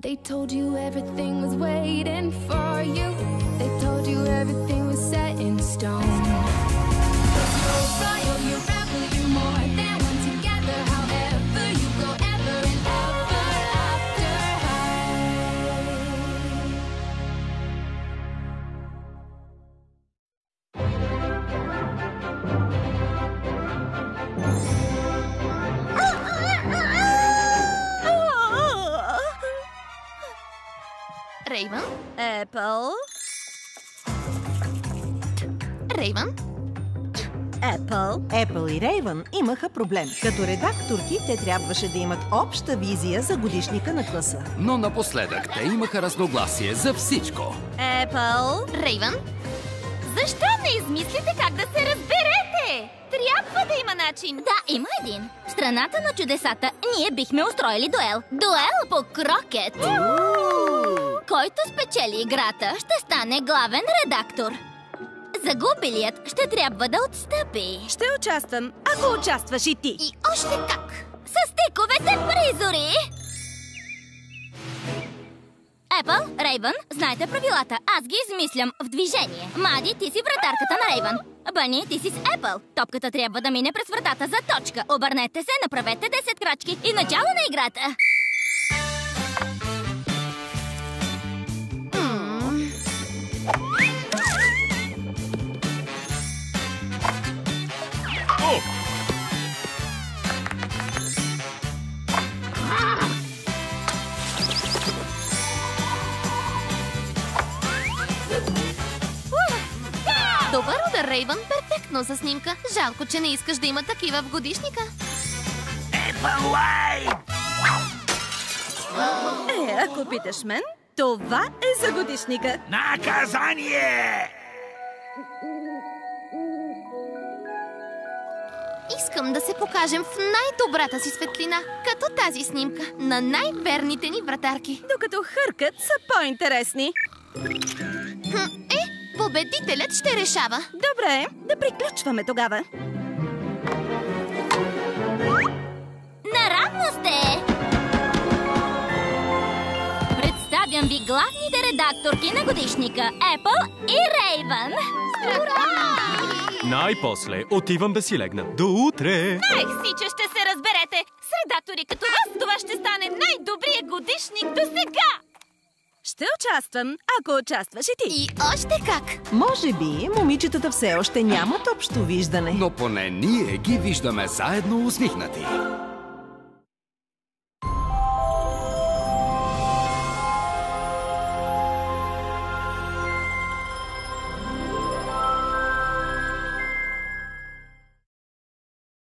They told you everything was waiting for you. They told you everything was set in stone. You're royal, you're rebel, you're more than one together. However you go, ever and ever after Рейвън? Apple. Рейвън? Apple. Епъл и Рейвън имаха проблем. Като редакторки, те трябваше да имат обща визия за годишника на класа. Но напоследък те имаха разногласие за всичко. Apple. Рейвън? Защо не измислите как да се разберете? Трябва да има начин. Да, има един. В страната на чудесата ние бихме устроили дуел. Дуел по крокет. Който спечели играта, ще стане главен редактор. Загубилият ще трябва да отстъпи. Ще участвам, ако участваш и ти. И още как! С тиковете призори! Епъл, Рейвън, знаете правилата. Аз ги измислям в движение. Мади, ти си вратарката на Рейвън. Бъни, ти си с Епъл. Топката трябва да мине през вратата за точка. Обърнете се, направете 10 крачки и начало на играта. Добър удар, Рейвън. Перфектно за снимка. Жалко, че не искаш да има такива в годишника. Ако питаш мен, това е за годишника. Наказание! Искам да се покажем в най-добрата си светлина, като тази снимка на най-верните ни вратарки. Докато хъркат са по-интересни. Победителят ще решава. Добре, да приключваме тогава. Наравно сте! Представям ви главните редакторки на годишника Епъл и Рейвън. Най-после отивам да си легна. До утре! Ех си, че ще се разберете. С редактори като вас това ще стане най-добрият годишник до сега. Ще участвам, ако участваш и ти. И още как! Може би момичетата все още нямат общо виждане. Но поне ние ги виждаме заедно усмихнати.